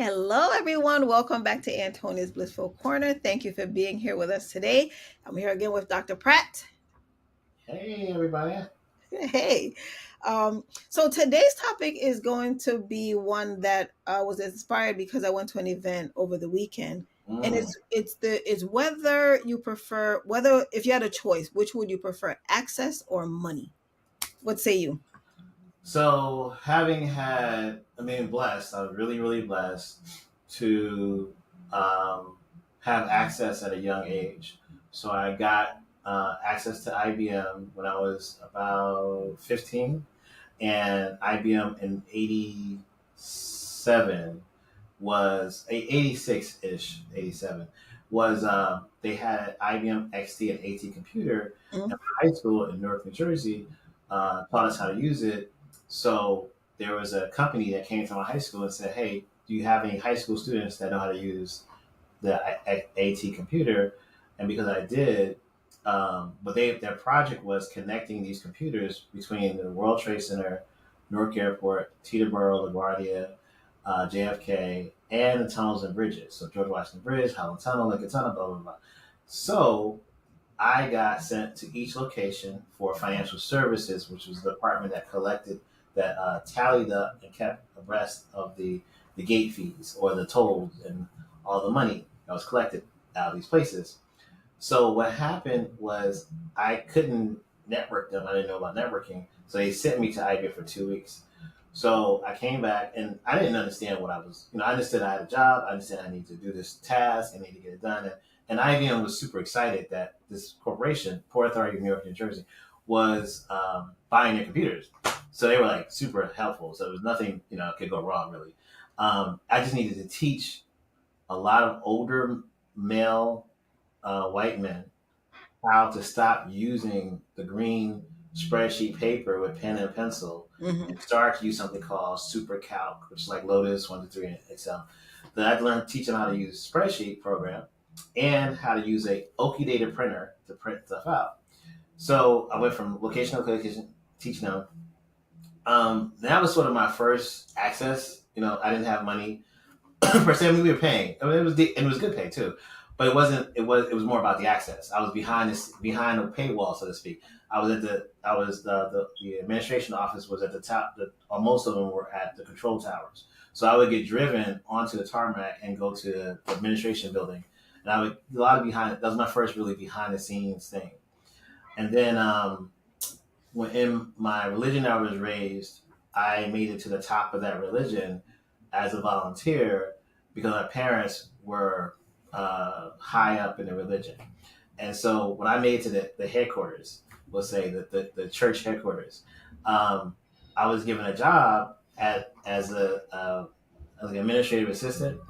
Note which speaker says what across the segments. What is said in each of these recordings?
Speaker 1: Hello, everyone. Welcome back to Antonia's Blissful Corner. Thank you for being here with us today. I'm here again with Dr. Pratt.
Speaker 2: Hey, everybody.
Speaker 1: Hey. So today's topic is going to be one that was inspired because I went to an event over the weekend, and
Speaker 2: Mm.
Speaker 1: it's whether you prefer whether if you had a choice, which would you prefer, access or money? What say you?
Speaker 2: So, having blessed, I was really, really blessed to um, have access at a young age. So, I got access to IBM when I was about 15, and IBM in 87 was 86 ish, 87 was they had IBM XT and AT computer
Speaker 1: Mm.
Speaker 2: at high school in Newark, New Jersey, taught us how to use it. So there was a company that came to my high school and said, "Hey, do you have any high school students that know how to use the AT computer?" And because I did, but their project was connecting these computers between the World Trade Center, Newark Airport, Teterboro, LaGuardia, JFK, and the tunnels and bridges. So George Washington Bridge, Holland Tunnel, Lincoln Tunnel, blah blah blah. So I got sent to each location for financial services, which was the department that collected, that tallied up and kept abreast of the gate fees or the tolls and all the money that was collected out of these places. So what happened was I couldn't network them. I didn't know about networking. So they sent me to IBM for 2 weeks. So I came back and I didn't understand what I was, I understood I had a job. I understood I need to do this task. I need to get it done. And IBM was super excited that this corporation, Port Authority of New York, New Jersey, was buying their computers. So they were like super helpful. So there was nothing, could go wrong really. I just needed to teach a lot of older male white men how to stop using the green spreadsheet paper with pen and pencil
Speaker 1: Hmm.
Speaker 2: and start to use something called SuperCalc, which is like Lotus, 1, 2, 3, and Excel. Then I learned teach them how to use a spreadsheet program and how to use a Oki data printer to print stuff out. So I went from location to location teaching them. That was sort of my first access. I didn't have money per se. I mean, we were paying. I mean, it was good pay too, but it wasn't. It was more about the access. I was behind the paywall, so to speak. I was the administration office was at the top. Most of them were at the control towers. So I would get driven onto the tarmac and go to the administration building, and I would a lot of behind. That was my first really behind the scenes thing. And then when in my religion I was raised, I made it to the top of that religion as a volunteer because my parents were high up in the religion. And so when I made it to the headquarters, we'll say the church headquarters, I was given a job as an administrative assistant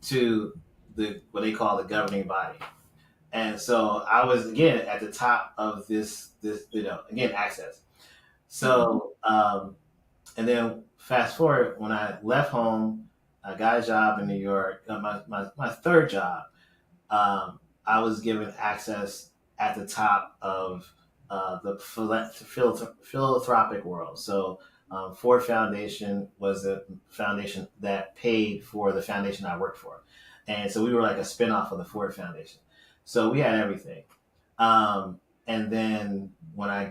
Speaker 2: to the what they call the governing body. And so I was again at the top of this again access. So and then fast forward when I left home, I got a job in New York. My third job, I was given access at the top of the philanthropic world. So Ford Foundation was the foundation that paid for the foundation I worked for. And so we were like a spinoff of the Ford Foundation. So we had everything. And then when I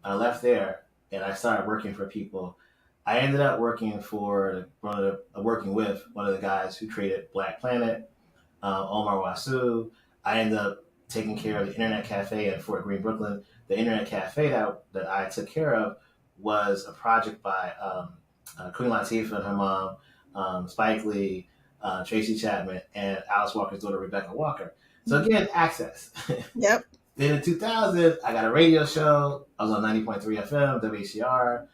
Speaker 2: left there and I started working for people, I ended up working with one of the guys who created Black Planet, Omar Wasu. I ended up taking care of the Internet Cafe in Fort Greene, Brooklyn. The Internet Cafe that I took care of was a project by Queen Latifah and her mom, Spike Lee, Tracy Chapman, and Alice Walker's daughter, Rebecca Walker. So again, access.
Speaker 1: Yep.
Speaker 2: Then in 2000, I got a radio show. I was on 90.3 FM, WHCR,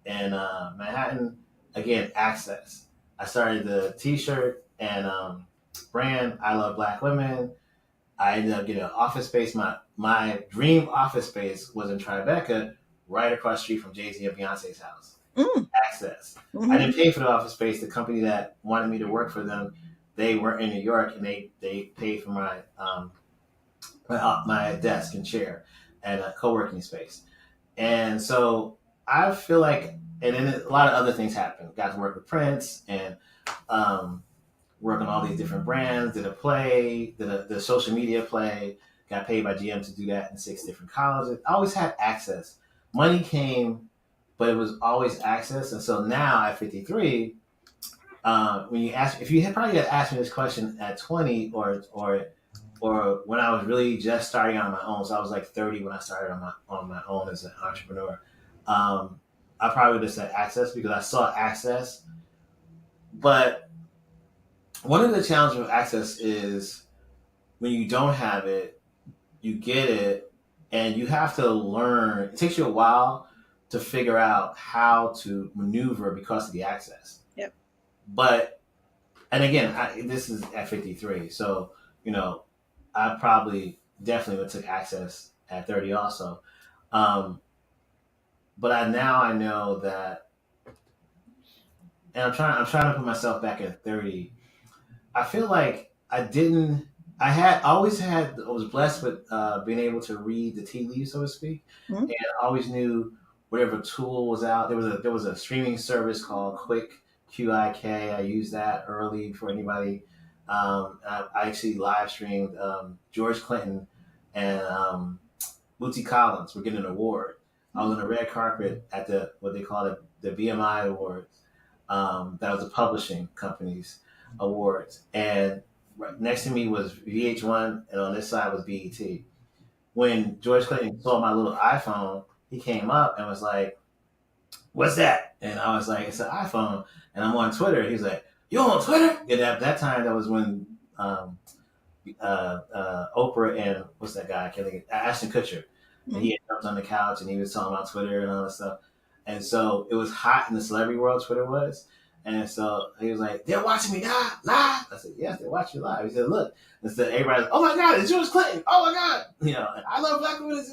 Speaker 2: in Manhattan. Again, access. I started the T-shirt and brand. I love Black women. I ended up getting an office space. My dream office space was in Tribeca, right across the street from Jay Z and Beyonce's house.
Speaker 1: Mm.
Speaker 2: Access. I
Speaker 1: Hmm.
Speaker 2: didn't pay for the office space. The company that wanted me to work for them, they were in New York, and they paid for my desk and chair and a co-working space. And so I feel like, and then a lot of other things happened. Got to work with Prince and Um, work on all these different brands, did a play, did the social media play, got paid by GM to do that in 6 different colleges. I always had access. Money came, but it was always access. And so now at 53, when you ask, if you had probably had asked me this question at 20 or when I was really just starting out on my own, so I was like 30 when I started on my own as an entrepreneur. I probably would have said access because I saw access. But one of the challenges with access is when you don't have it, you get it, and you have to learn. It takes you a while to figure out how to maneuver because of the access.
Speaker 1: Yep.
Speaker 2: But, and again, this is at 53. So, I probably definitely would took access at 30 also. Um, but I know that, and I'm trying to put myself back at 30. I feel like I was blessed with being able to read the tea leaves, so to speak.
Speaker 1: Mhm.
Speaker 2: And I always knew whatever tool was out. There was a streaming service called QIK. I used that early for anybody. I actually live streamed George Clinton and Bootsy Collins were getting an award. I was on the red carpet at what they call the BMI Awards. That was the publishing company's awards. And right next to me was VH1, and on this side was BET. When George Clinton saw my little iPhone, he came up and was like, "What's that?" And I was like, "It's an iPhone." And I'm on Twitter. He was like, "You on Twitter?" And at that time, that was when Oprah and what's that guy? I can't think. Ashton Kutcher. And he had jumped on the couch and he was talking about Twitter and all that stuff. And so it was hot in the celebrity world. Twitter was. And so he was like, "They're watching me live." I said, "Yes, they're watching you live." He said, "Look." And so everybody's, "Oh my God, it's George Clinton. Oh my God." I love black women.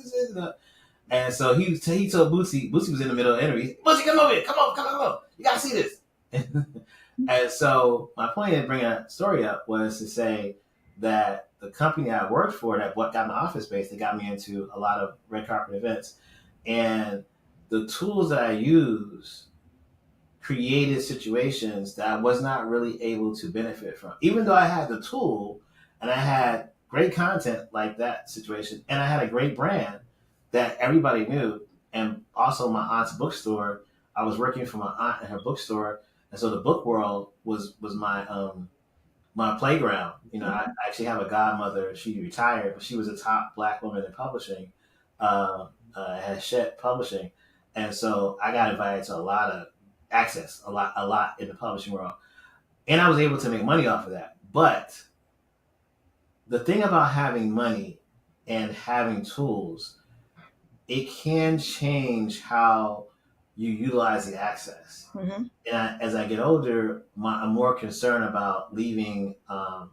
Speaker 2: And so he told Bootsy was in the middle of the interview. "Bootsy, come over here. Come on. You got to see this." And so my point in bringing that story up was to say that the company I worked for, that what got my office space, that got me into a lot of red carpet events, and the tools that I use created situations that I was not really able to benefit from. Even though I had the tool and I had great content like that situation, and I had a great brand that everybody knew, and also my aunt's bookstore. I was working for my aunt in her bookstore, and so the book world was my playground. I actually have a godmother. She retired, but she was a top black woman in publishing, had Shed Publishing, and so I got invited to a lot of access, a lot in the publishing world, and I was able to make money off of that. But the thing about having money and having tools, it can change how you utilize the access.
Speaker 1: Mm-hmm.
Speaker 2: And as I get older, I'm more concerned about leaving a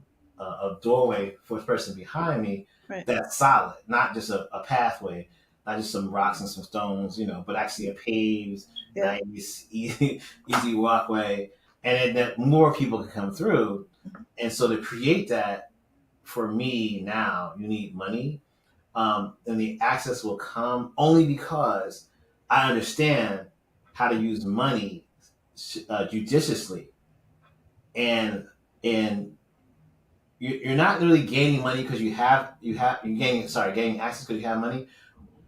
Speaker 2: doorway for the person behind me
Speaker 1: Right.
Speaker 2: that's solid, not just a pathway, not just some rocks and some stones, but actually a paved,
Speaker 1: Yeah.
Speaker 2: nice, easy walkway, and that more people can come through. And so to create that, for me now, you need money, and the access will come only because I understand how to use money judiciously, and you're not really gaining money because you're gaining access because you have money.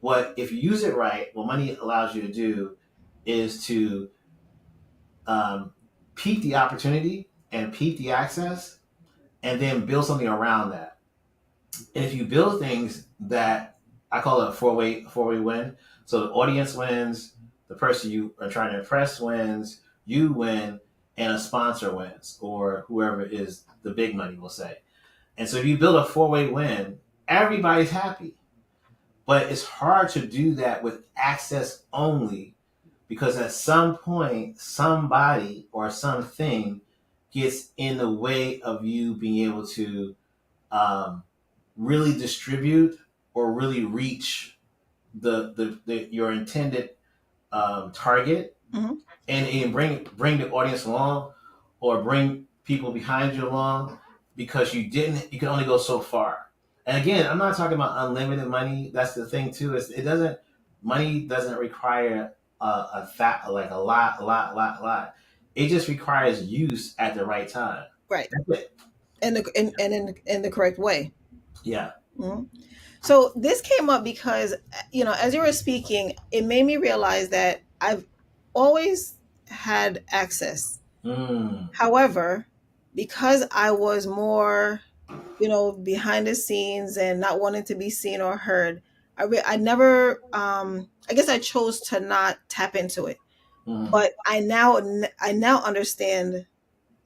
Speaker 2: What if you use it right? What money allows you to do is to peak the opportunity and peak the access, and then build something around that. And if you build things that I call it a four-way win, so the audience wins, the person you are trying to impress wins, you win, and a sponsor wins, or whoever is the big money will say. And so if you build a four-way win, everybody's happy. But it's hard to do that with access only, because at some point, somebody or something gets in the way of you being able to really distribute or really reach your intended target,
Speaker 1: Mm-hmm.
Speaker 2: and bring the audience along, or bring people behind you along, because you can only go so far. And again, I'm not talking about unlimited money. That's the thing too. Money doesn't require a lot. It just requires use at the right time.
Speaker 1: Right.
Speaker 2: That's it.
Speaker 1: And in the correct way.
Speaker 2: Yeah.
Speaker 1: Mhm. So this came up because, as you were speaking, it made me realize that I've always had access.
Speaker 2: Mm.
Speaker 1: However, because I was more, behind the scenes and not wanting to be seen or heard, I never, I guess I chose to not tap into it.
Speaker 2: Mm.
Speaker 1: But I now understand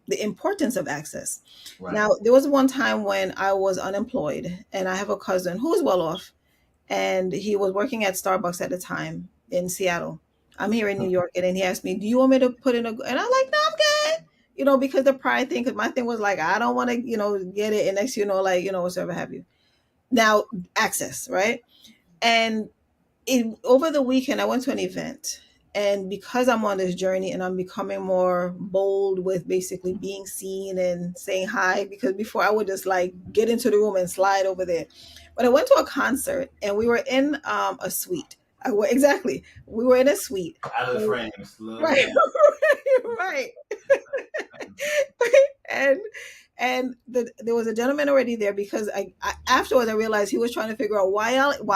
Speaker 1: the importance of access.
Speaker 2: Right.
Speaker 1: Now, there was one time when I was unemployed, and I have a cousin who was well off, and he was working at Starbucks at the time in Seattle. I'm here in New York, and then he asked me, "Do you want me to put in a?" And I'm like, "No, I'm good." Because the pride thing. Because my thing was like, I don't want to, get it, and next, like, whatever have you. Now, access, right? And over the weekend, I went to an event, and because I'm on this journey and I'm becoming more bold with basically being seen and saying hi, because before I would just like get into the room and slide over there. But I went to a concert, and we were in a suite. Exactly, we were in a suite.
Speaker 2: Out of the frames, little
Speaker 1: Right,
Speaker 2: frames.
Speaker 1: right. and there was a gentleman already there, because I afterwards I realized he was trying to figure out why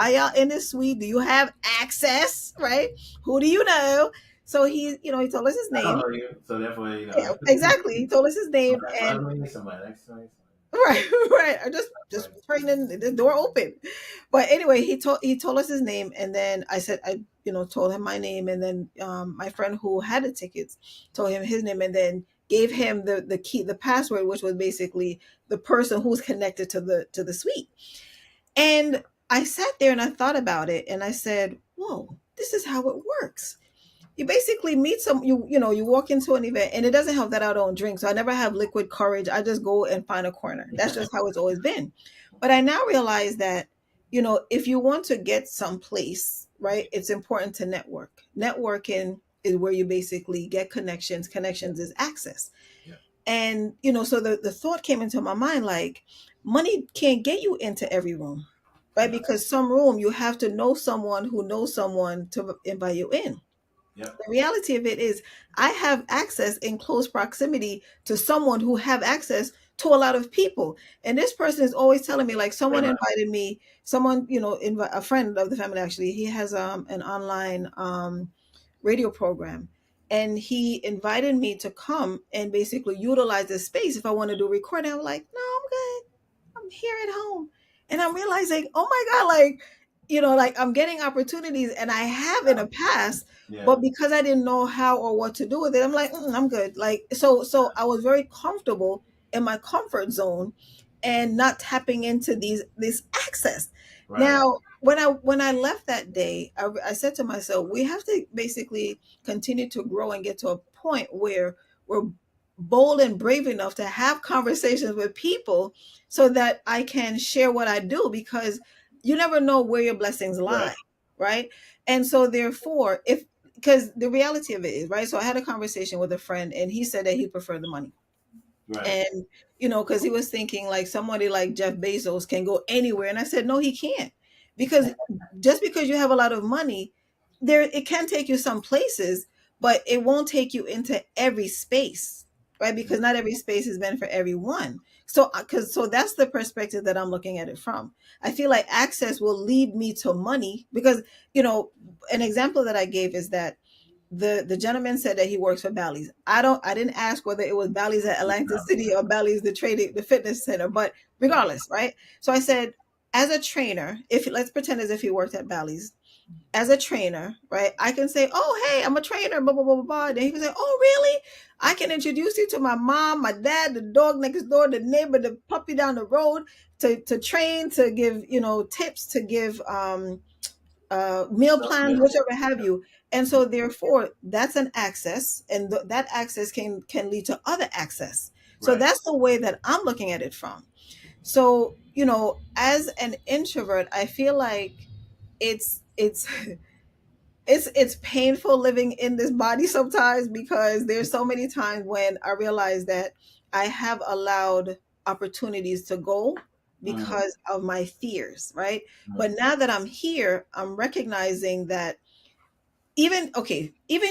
Speaker 1: y'all in this suite. Do you have access? Right? Who do you know? So he told us his
Speaker 2: I don't
Speaker 1: name.
Speaker 2: know you, so therefore,
Speaker 1: Yeah, exactly. He told us his name, and
Speaker 2: we need somebody next to me.
Speaker 1: right, right. I just praying the door open. But anyway, he told us his name, and then I said I told him my name, and then my friend who had the tickets told him his name, and then gave him the key, the password, which was basically the person who's connected to the suite. And I sat there and I thought about it, and I said, "Whoa, this is how it works." You basically meet you walk into an event, and it doesn't help that I don't drink, so I never have liquid courage. I just go and find a corner. That's just how it's always been. But I now realize that, if you want to get someplace, right, it's important to networking is where you basically get connections is access.
Speaker 2: Yeah.
Speaker 1: And so the thought came into my mind, like, money can't get you into every room, right?
Speaker 2: No.
Speaker 1: Because some room you have to know someone who knows someone to invite you in.
Speaker 2: Yep.
Speaker 1: The reality of it is, I have access in close proximity to someone who have access to a lot of people, and this person is always telling me, like,
Speaker 2: Pretty
Speaker 1: someone
Speaker 2: much.
Speaker 1: invited me, someone, a friend of the family, actually, he has an online radio program, and he invited me to come and basically utilize this space if I want to do recording. I'm like, no, I'm good. I'm here at home. And I'm realizing, oh my God, like, like, I'm getting opportunities, and I have in the past,
Speaker 2: Yeah.
Speaker 1: but because I didn't know how or what to do with it, I'm like, I'm good. Like, so I was very comfortable in my comfort zone and not tapping into this access.
Speaker 2: Right.
Speaker 1: Now, when I left that day, I said to myself, we have to basically continue to grow and get to a point where we're bold and brave enough to have conversations with people, so that I can share what I do, because you never know where your blessings
Speaker 2: Right.
Speaker 1: lie, right? And so therefore, if because the reality of it is, right? So I had a conversation with a friend, and he said that he preferred the money.
Speaker 2: Right.
Speaker 1: And because he was thinking like somebody like Jeff Bezos can go anywhere, and I said no, he can't, because just because you have a lot of money, there it can take you some places, but it won't take you into every space, right? Because not every space is meant for everyone. So because so that's the perspective that I'm looking at it from. I feel like access will lead me to money, because you know an example that I gave is that the gentleman said that he works for Bally's. I didn't ask whether it was Bally's at Atlantic City or Bally's the fitness center, but regardless, right? So I said, as a trainer, if let's pretend as if he worked at Bally's, as a trainer, right? I can say, "Oh, hey, I'm a trainer," blah blah blah blah blah. And he can say, "Oh, really? I can introduce you to my mom, my dad, the dog next door, the neighbor, the puppy down the road, to train, to give tips, to give meal
Speaker 2: So,
Speaker 1: plans,
Speaker 2: yeah.
Speaker 1: whichever have you." And so therefore that's an access, and that access can lead to other access. So
Speaker 2: Right.
Speaker 1: that's the way that I'm looking at it from. So as an introvert, I feel like it's it's painful living in this body sometimes, because there's so many times when I realize that I have allowed opportunities to go
Speaker 2: Mm.
Speaker 1: because of my fears, right?
Speaker 2: Mm.
Speaker 1: But now that I'm here, I'm recognizing that even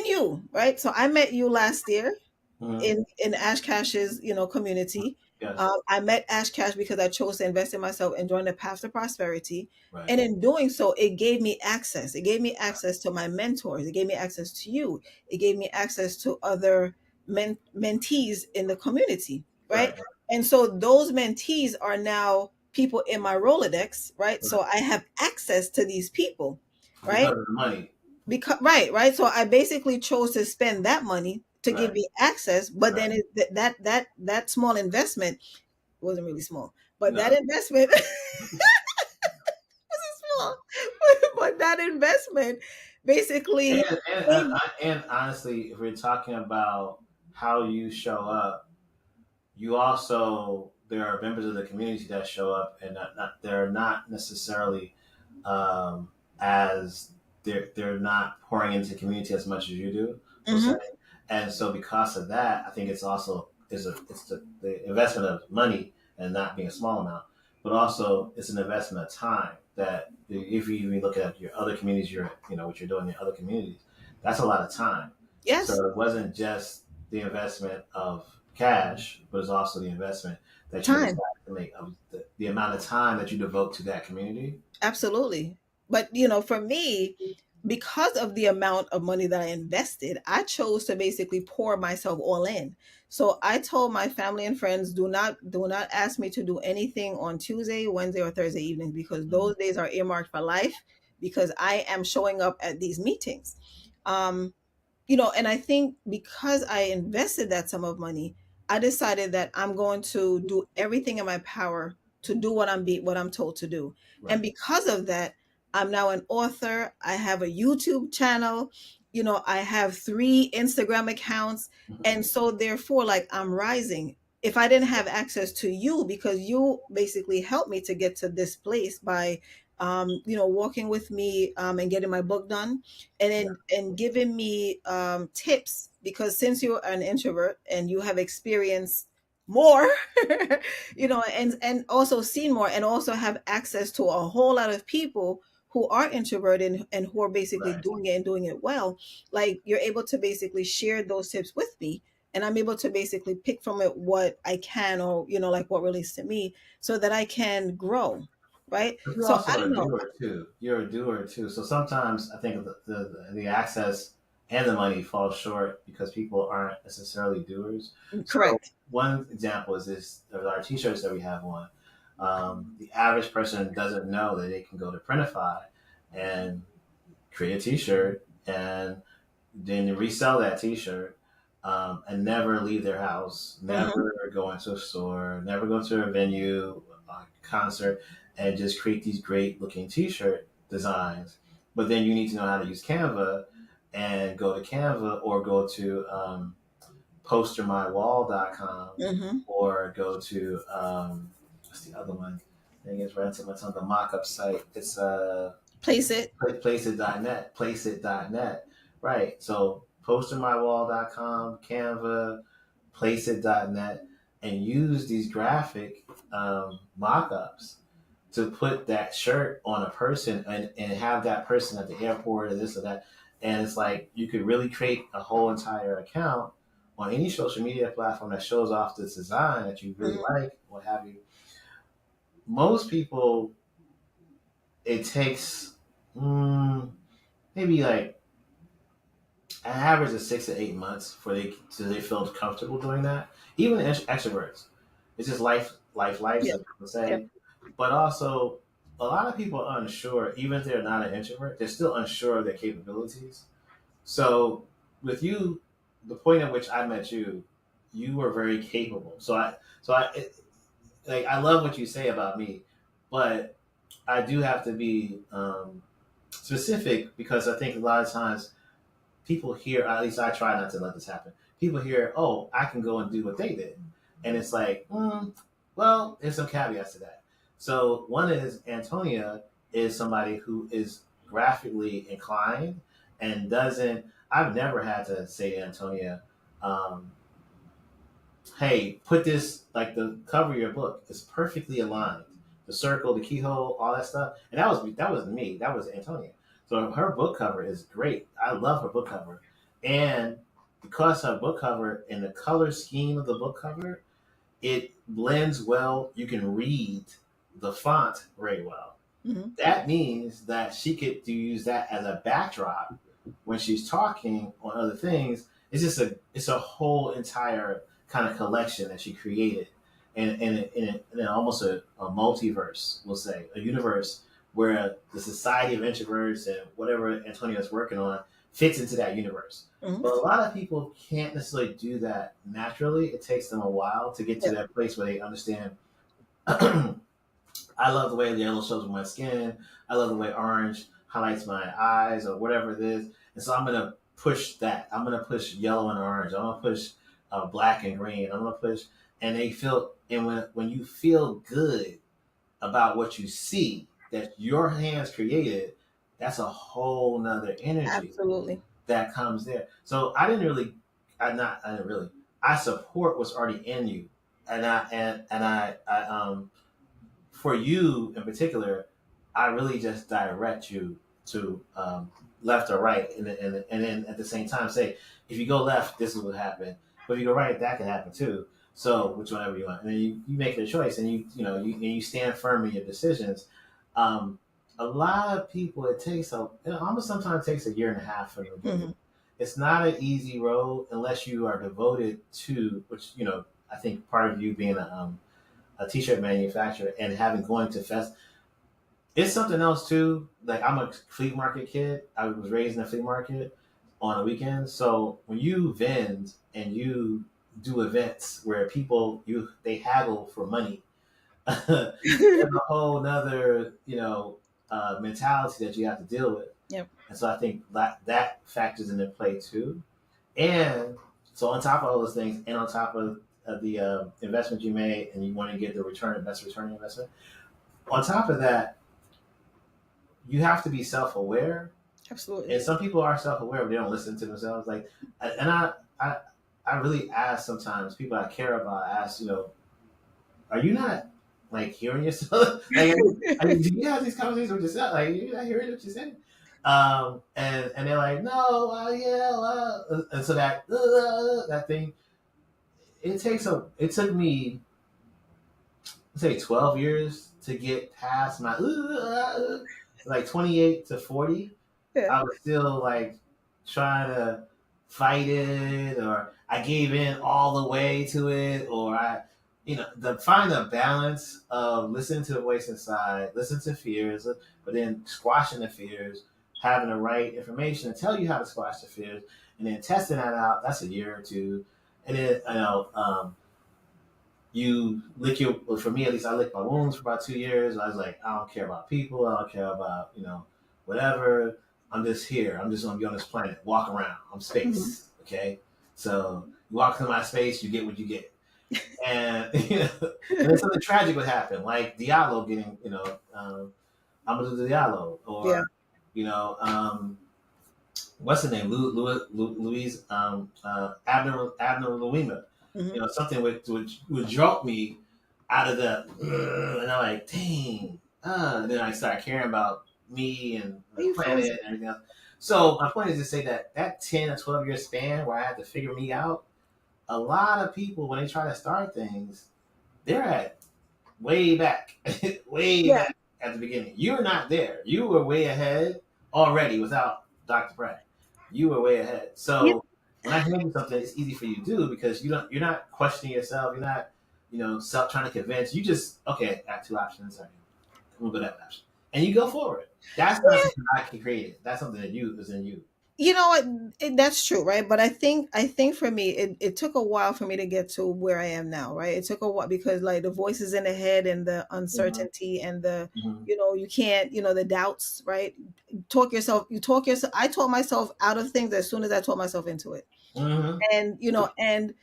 Speaker 1: you, right? So I met you last year.
Speaker 2: Mm-hmm.
Speaker 1: in Ash Cash's, community.
Speaker 2: Yes.
Speaker 1: I met Ash Cash because I chose to invest in myself and join the path to prosperity.
Speaker 2: Right.
Speaker 1: And in doing so, it gave me access. It gave me access to my mentors. It gave me access to you. It gave me access to other mentees in the community,
Speaker 2: Right.
Speaker 1: right? And so those mentees are now people in my Rolodex, right?
Speaker 2: Right.
Speaker 1: So I have access to these people, right?
Speaker 2: Because of the money.
Speaker 1: Because right, so I basically chose to spend that money to give
Speaker 2: Right.
Speaker 1: me access, but
Speaker 2: Right.
Speaker 1: then that small investment wasn't really small, but that
Speaker 2: No.
Speaker 1: investment wasn't small, but that investment basically
Speaker 2: And,
Speaker 1: gave-
Speaker 2: and honestly, if we're talking about how you show up, you also there are members of the community that show up, and they're not necessarily um, as they're not pouring into the community as much as you do. We'll say,
Speaker 1: Mhm.
Speaker 2: and so because of that, I think it's also it's the investment of money and not being a small amount, but also it's an investment of time that if you even look at your other communities, what you're doing in your other communities, that's a lot of time.
Speaker 1: Yes,
Speaker 2: So it wasn't just the investment of cash, but it's also the investment that you
Speaker 1: time.
Speaker 2: decide to make of the amount of time that you devote to that community.
Speaker 1: Absolutely. But for me, because of the amount of money that I invested, I chose to basically pour myself all in. So I told my family and friends, do not ask me to do anything on Tuesday, Wednesday, or Thursday evenings because
Speaker 2: Mm-hmm.
Speaker 1: those days are earmarked for life because I am showing up at these meetings. Um, and I think because I invested that sum of money, I decided that I'm going to do everything in my power to do what I'm told to do. And
Speaker 2: Right.
Speaker 1: because of that, I'm now an author. I have a YouTube channel. I have 3 Instagram accounts. And so therefore, like, I'm rising. If I didn't have access to you, because you basically helped me to get to this place by walking with me and getting my book done, and giving me tips, because since you're an introvert and you have experienced more, and also seen more, and also have access to a whole lot of people who are introverted and who are basically
Speaker 2: Right.
Speaker 1: doing it and doing it well, like, you're able to basically share those tips with me, and I'm able to basically pick from it what I can, or like what relates to me, so that I can grow, right?
Speaker 2: But you're
Speaker 1: So
Speaker 2: also
Speaker 1: I don't
Speaker 2: a
Speaker 1: know.
Speaker 2: doer too. You're a doer too. So sometimes I think the access and the money falls short because people aren't necessarily doers. So
Speaker 1: Correct.
Speaker 2: one example is this: of our T-shirts that we have on. The average person doesn't know that they can go to Printify and create a T-shirt and then resell that T-shirt, and never leave their house,
Speaker 1: Hmm.
Speaker 2: never go into a store, never go to a venue, a concert, and just create these great looking T-shirt designs. But then you need to know how to use Canva and go to Canva or go to postermywall.com
Speaker 1: Hmm.
Speaker 2: or go to what's the other one? I think it's right to my tongue, the mock-up site. It's
Speaker 1: Place it.
Speaker 2: placeit.net, placeit.net. Right. So postermywall.com, Canva, placeit.net, and use these graphic mock-ups to put that shirt on a person and have that person at the airport or this or that. And it's like you could really create a whole entire account on any social media platform that shows off this design that you really
Speaker 1: Hmm.
Speaker 2: like, what have you. Most people, it takes maybe like an average of 6 to 8 months for they feel comfortable doing that. Even extroverts, it's just life,
Speaker 1: Yeah.
Speaker 2: some people
Speaker 1: Yeah.
Speaker 2: say. But also, a lot of people are unsure, even if they're not an introvert, they're still unsure of their capabilities. So with you, the point at which I met you, you were very capable. Like I love what you say about me, but I do have to be specific because I think a lot of times people hear, at least I try not to let this happen. People hear, oh, I can go and do what they did. And it's like, well, there's some caveats to that. So one is Antonia is somebody who is graphically inclined and doesn't, I've never had to say to Antonia, um, hey, put this, like the cover of your book is perfectly aligned. The circle, the keyhole, all that stuff. And that was me. That was Antonia. So her book cover is great. I love her book cover. And because of book cover and the color scheme of the book cover, it blends well. You can read the font very well.
Speaker 1: Hmm.
Speaker 2: That means that she could use that as a backdrop when she's talking on other things. It's a whole entire kind of collection that she created, and almost a multiverse, we'll say, a universe where the society of introverts and whatever Antonia is working on fits into that universe.
Speaker 1: Hmm.
Speaker 2: But a lot of people can't necessarily do that naturally. It takes them a while to get to
Speaker 1: Yeah.
Speaker 2: that place where they understand. I love the way the yellow shows my skin. I love the way orange highlights my eyes or whatever it is. And so I'm going to push that. I'm going to push yellow and orange. I'm going to push black and green. I'm going to push, and they feel, and when you feel good about what you see that your hands created, that's a whole nother energy
Speaker 1: Absolutely.
Speaker 2: that comes there. So I didn't really, I support what's already in you. And I for you in particular, I really just direct you to left or right, and then at the same time say, if you go left, this is what happened. But if you go right, that can happen too. So which whatever you want, and then you make a choice, and you stand firm in your decisions. Um, a lot of people, it almost sometimes takes a year and a half for them to get it.
Speaker 1: Hmm.
Speaker 2: It's not an easy road unless you are devoted to, which I think part of you being a t-shirt manufacturer and having going to fest. It's something else too. Like, I'm a flea market kid. I was raised in a flea market on the weekends. So when you vend and you do events where they haggle for money, there's a whole nother mentality that you have to deal with.
Speaker 1: Yep.
Speaker 2: And so I think that factors into play too. And so on top of all those things, and on top of the investment you made, and you want to get the best return investment. On top of that, you have to be self-aware.
Speaker 1: Absolutely.
Speaker 2: And some people are self-aware, but they don't listen to themselves. Like, and I really ask sometimes people I care about. I ask, are you not like hearing yourself? Like, do you have these conversations with yourself? Like, you're not hearing what you're saying. And they're like, no, yeah, and so that thing, it took me, say, 12 years to get past my like 28 to 40.
Speaker 1: Yeah.
Speaker 2: I was still like trying to fight it, or I gave in all the way to it, or find a balance of listening to the voice inside, listen to fears, but then squashing the fears, having the right information to tell you how to squash the fears, and then testing that out. That's a year or two. And then, you lick well, for me at least, I licked my wounds for about 2 years. I was like, I don't care about people. I don't care about, whatever. I'm just here. I'm just going to be on this planet, walk around. I'm
Speaker 1: Hmm.
Speaker 2: space. Okay. So you walk through my space, you get what you get. And, and then something tragic would happen, like Diallo getting, Amadou Diallo,
Speaker 1: Yeah.
Speaker 2: or, you know, what's the name? Louise, Abner Louima.
Speaker 1: Hmm.
Speaker 2: Something would drop me out of the, and I'm like, dang. And then I start caring about me and
Speaker 1: Are
Speaker 2: the
Speaker 1: you
Speaker 2: planet
Speaker 1: frozen?
Speaker 2: and everything else. So my point is to say that 10 or 12 year span where I had to figure me out, a lot of people, when they try to start things, they're at way back, way
Speaker 1: Yeah.
Speaker 2: back at the beginning. You're not there. You were way ahead already without Dr. Pratt. You were way ahead.
Speaker 1: You,
Speaker 2: So when I hand you something, it's easy for you to do because you're not questioning yourself. You're not, self trying to convince. You just, okay, I got two options. Right, I'm gonna go that option, and you go forward. That's not something I can create. That's something that is in you.
Speaker 1: you know what? That's true, right? But I think for me, it took a while for me to get to where I am now, right? It took a while because like the voices in the head and the
Speaker 2: Mm-hmm.
Speaker 1: uncertainty and the,
Speaker 2: Mm-hmm.
Speaker 1: you can't, the doubts, right? I talk myself out of things as soon as I talk myself into it.
Speaker 2: Mm-hmm.
Speaker 1: And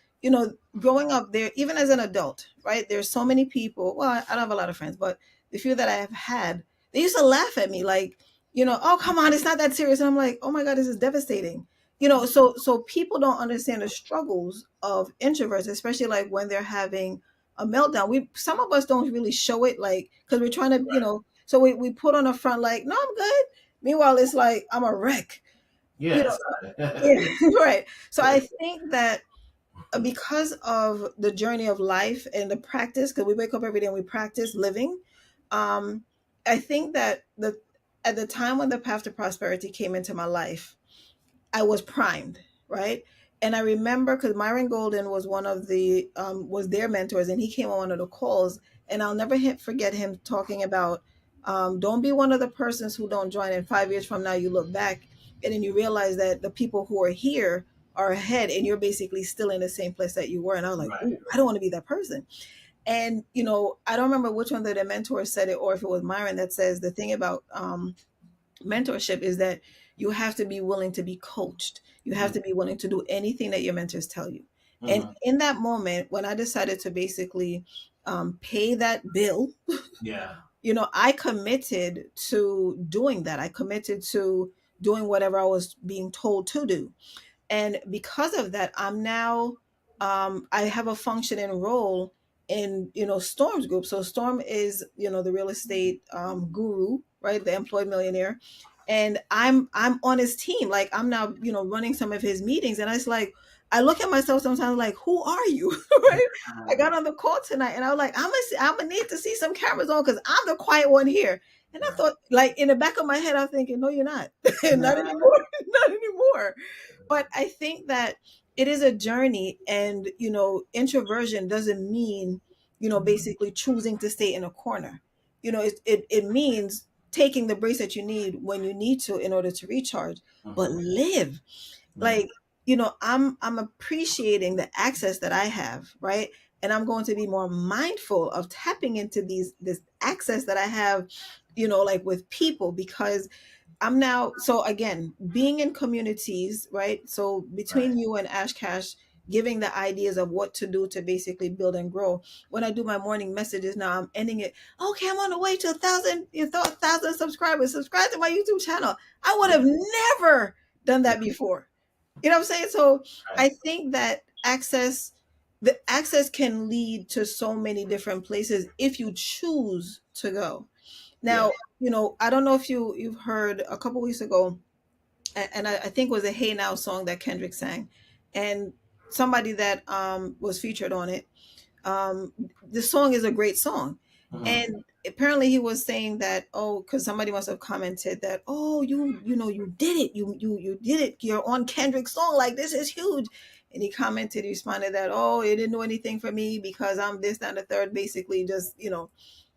Speaker 1: growing up there, even as an adult, right, there's so many people. Well, I don't have a lot of friends, but the few that I have had, they used to laugh at me like, oh, come on, it's not that serious. And I'm like, oh my god, this is devastating. So people don't understand the struggles of introverts, especially like when they're having a meltdown. Some of us don't really show it, like, because we're trying to, so we put on a front like, no, I'm good. Meanwhile, it's like I'm a wreck.
Speaker 2: Yeah,
Speaker 1: You know,
Speaker 2: it's
Speaker 1: yeah,
Speaker 2: not.
Speaker 1: right. So I think that because of the journey of life and the practice, because we wake up every day and we practice living, um, I think that the at the time when the path to prosperity came into my life, I was primed, right? And I remember because Myron Golden was one of the was their mentors, and he came on one of the calls, and I'll never forget him talking about don't be one of the persons who don't join. And 5 years from now, you look back and then you realize that the people who are here are ahead, and you're basically still in the same place that you were. And I was like,
Speaker 2: Right,
Speaker 1: ooh, I don't want to be that person. And I don't remember which one of the mentors said it, or if it was Myron that says the thing about mentorship is that you have to be willing to be coached. You have to be willing to do anything that your mentors tell you. And
Speaker 2: mm-hmm.
Speaker 1: in that moment, when I decided to basically pay that bill,
Speaker 2: Yeah,
Speaker 1: I committed to doing that. I committed to doing whatever I was being told to do. And because of that, I'm now I have a functioning role in Storm's group. So Storm is the real estate guru, right? The employed millionaire. And I'm on his team. Like I'm now running some of his meetings, and I look at myself sometimes like, who are you? Right? I got on the call tonight and I was like, I'm gonna need to see some cameras on because I'm the quiet one here. And I
Speaker 2: right.
Speaker 1: thought, like, in the back of my head, I'm thinking, no, you're not. Not anymore. Not anymore. But I think that it is a journey, and introversion doesn't mean basically choosing to stay in a corner. It means taking the breaks that you need when you need to in order to recharge, but
Speaker 2: Mm-hmm.
Speaker 1: live.
Speaker 2: Yeah,
Speaker 1: Like, I'm appreciating the access that I have, right? And I'm going to be more mindful of tapping into this access that I have, like with people, because I'm now, so again, being in communities, right? So
Speaker 2: right.
Speaker 1: between you and Ash Cash, giving the ideas of what to do to basically build and grow. When I do my morning messages now, I'm ending it. Okay, I'm on the way to 1,000, 1,000 subscribers. Subscribe to my YouTube channel. I would
Speaker 2: Yeah,
Speaker 1: have never done
Speaker 2: yeah,
Speaker 1: that before. You know what I'm saying? So
Speaker 2: right.
Speaker 1: I think that the access can lead to so many different places if you choose to go.
Speaker 2: Yeah.
Speaker 1: Now, I don't know if you've heard a couple weeks ago, and I think it was a Hey Now song that Kendrick sang, and somebody that was featured on it. Um, the song is a great song,
Speaker 2: Mm-hmm.
Speaker 1: and apparently he was saying that, oh, because somebody must have commented that, oh, you did it, you did it, you're on Kendrick's song, like this is huge. And he commented, he responded that, oh, it didn't do anything for me because I'm this, that, and the third, basically just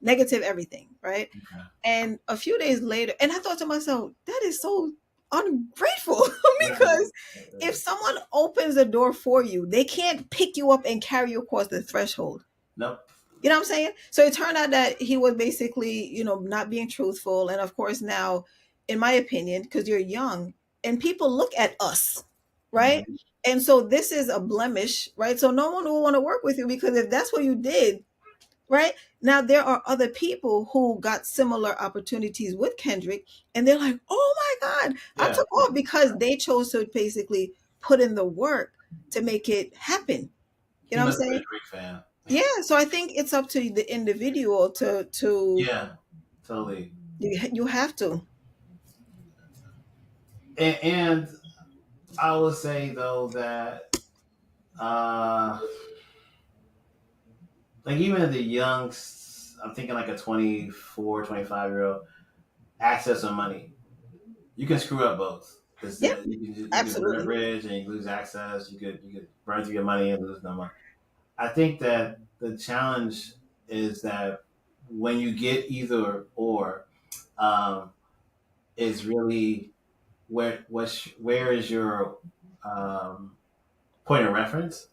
Speaker 1: negative everything, right?
Speaker 2: Okay.
Speaker 1: And a few days later, and I thought to myself, that is so ungrateful
Speaker 2: Right.
Speaker 1: because if someone opens the door for you, they can't pick you up and carry you across the threshold.
Speaker 2: Nope.
Speaker 1: You know what I'm saying? So it turned out that he was basically, not being truthful. And of course, now, in my opinion, because you're young and people look at us, right?
Speaker 2: Mm-hmm.
Speaker 1: And so this is a blemish, right? So no one will want to work with you because if that's what you did, right? Now there are other people who got similar opportunities with Kendrick, and they're like, "Oh my God, I
Speaker 2: Yeah.
Speaker 1: took off," because they chose to basically put in the work to make it happen. You
Speaker 2: He
Speaker 1: know what
Speaker 2: must
Speaker 1: I'm
Speaker 2: have been
Speaker 1: saying?
Speaker 2: a Drake fan.
Speaker 1: Yeah. So I think it's up to the individual to
Speaker 2: Yeah. Totally.
Speaker 1: you have to.
Speaker 2: And I will say though that uh like even the young, I'm thinking like a 24, 25 year old, access to money. You can screw up both. Because
Speaker 1: Yeah,
Speaker 2: you can burn a
Speaker 1: absolutely.
Speaker 2: bridge and you lose access. You could burn through your money and lose no money. I think that the challenge is that when you get either or, um, is really where is your point of reference?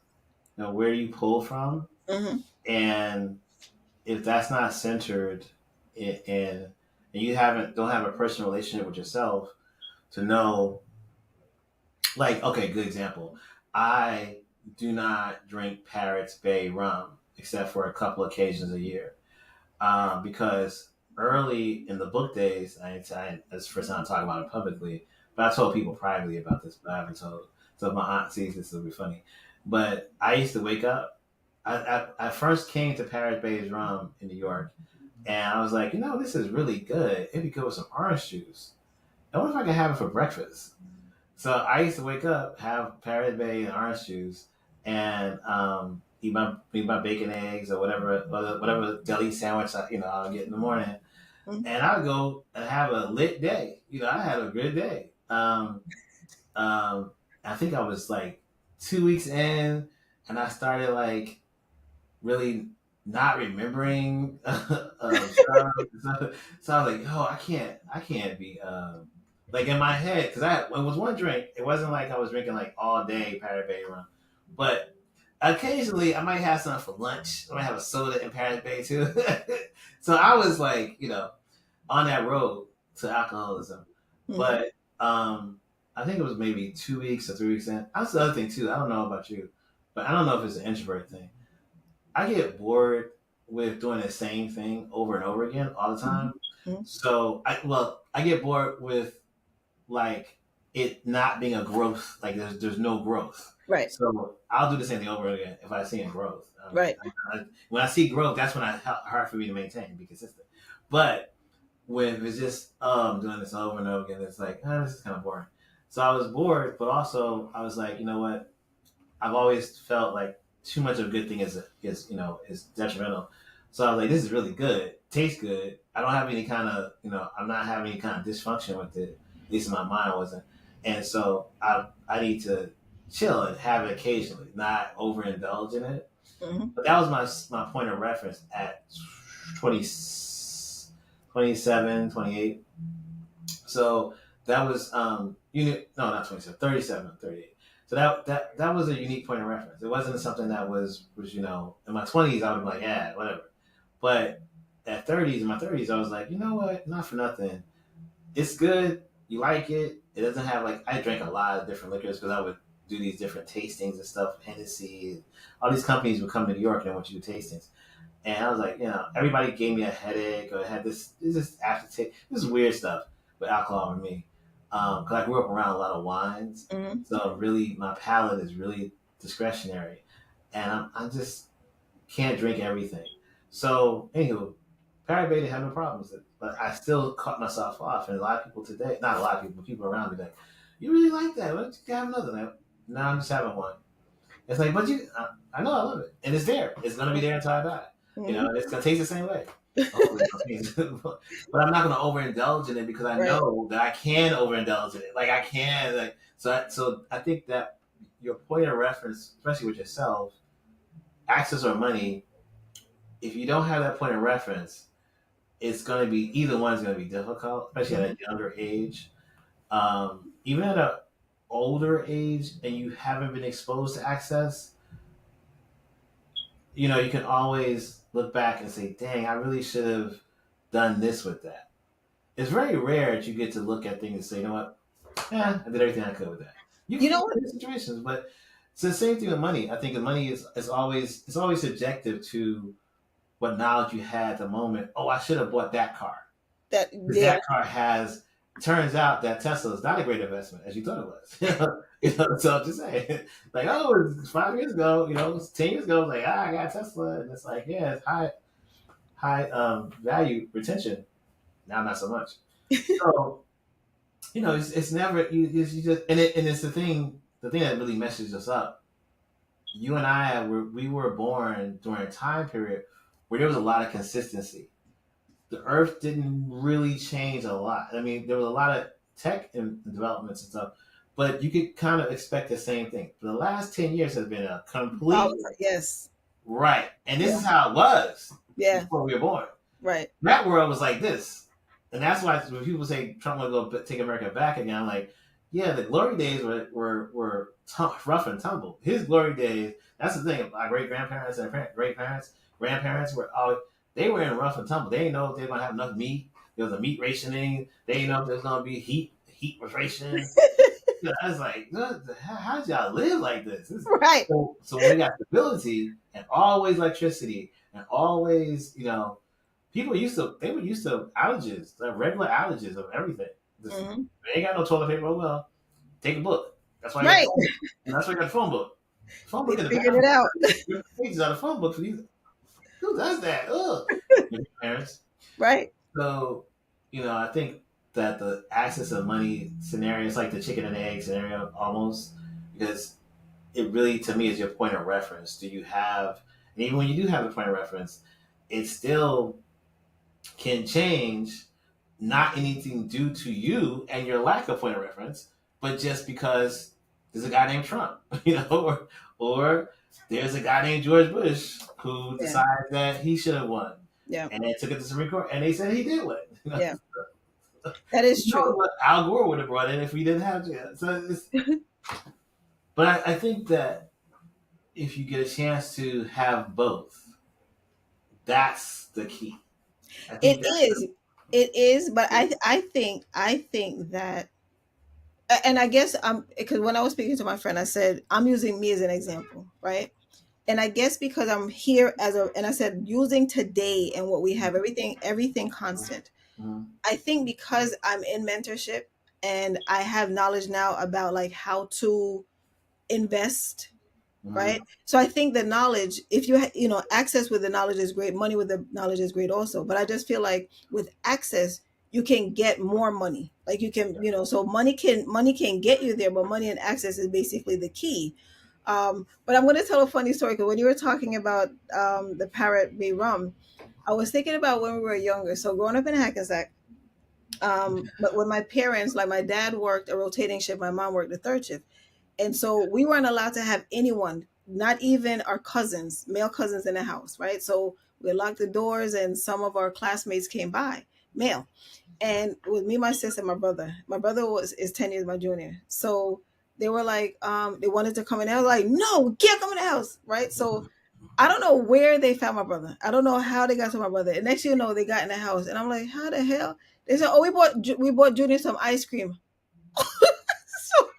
Speaker 2: Where do you pull from?
Speaker 1: Hmm.
Speaker 2: And if that's not centered and you haven't don't have a personal relationship with yourself to know, like, okay, good example. I do not drink Parrots Bay rum except for a couple occasions a year, because early in the book days, that's the first time I'm talking about it publicly, but I told people privately about this, but I haven't told. So if my aunt sees this, it'll be funny. But I used to wake up. I first came to Paris Bay's Rum in New York, and I was like, this is really good. It'd be good with some orange juice. I wonder if I can have it for breakfast. So I used to wake up, have Parrot Bay and orange juice, and eat my bacon, eggs, or whatever deli sandwich I'll get in the morning,
Speaker 1: Mhm.
Speaker 2: and I'd go and have a lit day. I had a good day. I think I was like 2 weeks in, and I started like really not remembering stuff. So I was like, oh, I can't be like in my head because it was one drink. It wasn't like I was drinking like all day Pirate Bay rum, but occasionally I might have something for lunch. I might have a soda in Pirate Bay too. So I was like, on that road to alcoholism,
Speaker 1: Mhm.
Speaker 2: but I think it was maybe 2 weeks or 3 weeks in. That's the other thing too. I don't know about you, but I don't know if it's an introvert thing. I get bored with doing the same thing over and over again all the
Speaker 1: Mhm.
Speaker 2: time.
Speaker 1: Mhm.
Speaker 2: So I get bored with like it not being a growth. Like there's no growth.
Speaker 1: Right.
Speaker 2: So I'll do the same thing over again if I see a growth.
Speaker 1: Right.
Speaker 2: When I see growth, that's when hard for me to maintain, be consistent. But when it's just doing this over and over again, it's like this is kind of boring. So I was bored, but also I was like, you know what? I've always felt like too much of a good thing is detrimental. So I was like, this is really good, tastes good. I don't have any kind of I'm not having any kind of dysfunction with it. At least in my mind, I wasn't. And so I need to chill and have it occasionally, not overindulge in it.
Speaker 1: Mhm.
Speaker 2: But that was my point of reference at 20, 27, 28. So that was no, not 27, 37, 38. So that was a unique point of reference. It wasn't something that was in my 20s I would be like, yeah, whatever. But in my 30s I was like, you know what? Not for nothing. It's good. You like it. It doesn't have like I drank a lot of different liquors because I would do these different tastings and stuff. Hennessy, all these companies would come to New York and want you to do tastings. And I was like, everybody gave me a headache or had this aftertaste. This is weird stuff with alcohol for me. Because I grew up around a lot of wines.
Speaker 1: Mhm.
Speaker 2: So really, my palate is really discretionary. And I just can't drink everything. So, anywho, Pirate Bay didn't have no problems with it. But I still caught myself off. And a lot of people today, not a lot of people, but people around me, like, you really like that? Why don't you have another? Like, no, I'm just having one. It's like, but I know I love it, and it's there. It's gonna be there until I die.
Speaker 1: Mhm.
Speaker 2: It's gonna taste the same way. Hopefully, but I'm not gonna overindulge in it because I
Speaker 1: Right.
Speaker 2: know that I can overindulge in it. Like I can, like so I think that your point of reference, especially with yourself, access or money, if you don't have that point of reference, it's gonna be either one's gonna be difficult, especially at
Speaker 1: Mhm.
Speaker 2: a younger age. Even at a older age, and you haven't been exposed to access, you can always look back and say, dang, I really should have done this with that. It's very rare that you get to look at things and say, you know what? Yeah, I did everything I could with that. You
Speaker 1: You
Speaker 2: can
Speaker 1: know
Speaker 2: in
Speaker 1: what?
Speaker 2: certain situations, but it's the same thing with money. I think the money is always subjective to what knowledge you had at the moment. Oh, I should have bought that car
Speaker 1: That
Speaker 2: because
Speaker 1: yeah.
Speaker 2: that car has. Turns out that Tesla is not a great investment as you thought it was. So I'm just saying, like, oh, 5 years ago, 10 years ago, like, I got Tesla, and it's like, yeah, it's high value retention. Now, not so much. So it's never you just and it's the thing that really messes us up. You and I we were born during a time period where there was a lot of consistency. The earth didn't really change a lot. I mean, there was a lot of tech and developments and stuff, but you could kind of expect the same thing. For the last 10 years has been a complete
Speaker 1: Volatile. Yes.
Speaker 2: right. And this
Speaker 1: Yeah.
Speaker 2: is how it was
Speaker 1: Yeah.
Speaker 2: before we were born.
Speaker 1: Right.
Speaker 2: That world was like this. And that's why when people say Trump will go take America back again, I'm like, yeah, the glory days were rough and tumble. His glory days, that's the thing. My great grandparents and great parents, grandparents were all they were in rough and tumble. They didn't know if they were gonna have enough meat. There was a meat rationing. They didn't know if there was gonna be heat was rationing. I was like, how did y'all live like this?
Speaker 1: Right.
Speaker 2: So when we got stability and always electricity and always, people they were used to outages, like regular outages of everything.
Speaker 1: Mhm.
Speaker 2: They ain't got no toilet paper. Oh well, take a book. That's why you got the
Speaker 1: Right.
Speaker 2: phone. That's why you got the phone book. The phone
Speaker 1: They
Speaker 2: book in the
Speaker 1: figured it
Speaker 2: bathroom.
Speaker 1: out.
Speaker 2: Pages on the phone book for these. Who does that? Ugh. Your parents.
Speaker 1: Right.
Speaker 2: So, I think that the access of money scenario is like the chicken and egg scenario almost, because it really to me is your point of reference. Do you have, and even when you do have a point of reference, it still can change, not anything due to you and your lack of point of reference, but just because there's a guy named Trump, or there's a guy named George Bush who
Speaker 1: Yeah.
Speaker 2: decides that he should have won,
Speaker 1: Yeah.
Speaker 2: and they took it to the Supreme Court, and they said he did win.
Speaker 1: Yeah. That is
Speaker 2: Who knows
Speaker 1: true.
Speaker 2: what Al Gore would have brought in if we didn't have Jan. But I think that if you get a chance to have both, that's the key. I
Speaker 1: It
Speaker 2: think that's
Speaker 1: is. It is, but I think that, and I guess I'm, because when I was speaking to my friend, I said I'm using me as an example, right? And I guess because I'm here as a, and I said using today and what we have, everything constant.
Speaker 2: mm-hmm.
Speaker 1: I think because I'm in mentorship and I have knowledge now about like how to invest,
Speaker 2: Mm-hmm.
Speaker 1: right? So I think the knowledge, if you access with the knowledge is great, money with the knowledge is great also, but I just feel like with access you can get more money, like you can, so money can get you there, but money and access is basically the key. But I'm going to tell a funny story, because when you were talking about the Parrot Bay rum, I was thinking about when we were younger. So growing up in Hackensack, but when my parents, like my dad worked a rotating shift, my mom worked a third shift, and so we weren't allowed to have anyone, not even our cousins, male cousins in the house, right? So we locked the doors and some of our classmates came by, male. And with me, my sister, my brother. My brother is 10 years my junior. So they were like, they wanted to come in. I was like, no, we can't come in the house, right? So I don't know where they found my brother. I don't know how they got to my brother. And next thing you know, they got in the house. And I'm like, how the hell? They said, oh, we bought Junior some ice cream.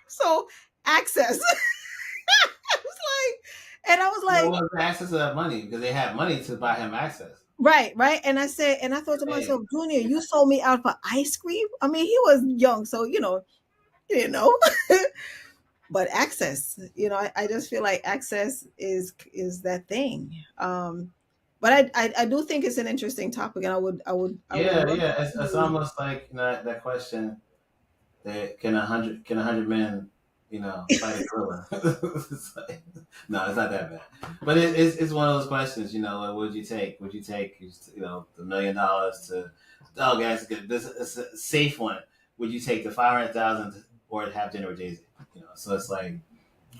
Speaker 1: So access. I was and I was
Speaker 2: Well,
Speaker 1: like,
Speaker 2: what was the access to that money? Because they had money to buy him access.
Speaker 1: right, right. And I said, and I thought to
Speaker 2: Hey,
Speaker 1: myself, Junior, you sold me out for ice cream. I mean, he was young, so you didn't know. But access, I just feel like access is that thing. But I do think it's an interesting topic, and I would
Speaker 2: yeah,
Speaker 1: love
Speaker 2: yeah. It's
Speaker 1: to.
Speaker 2: almost like that question that can 100 men, fight a gorilla? It's like, no, it's not that bad. But it's one of those questions. Like, what would you take? Would you take the $1 million to? Oh, guys, good. This is a safe one. Would you take the 500,000 or have dinner with Jay Z? So it's like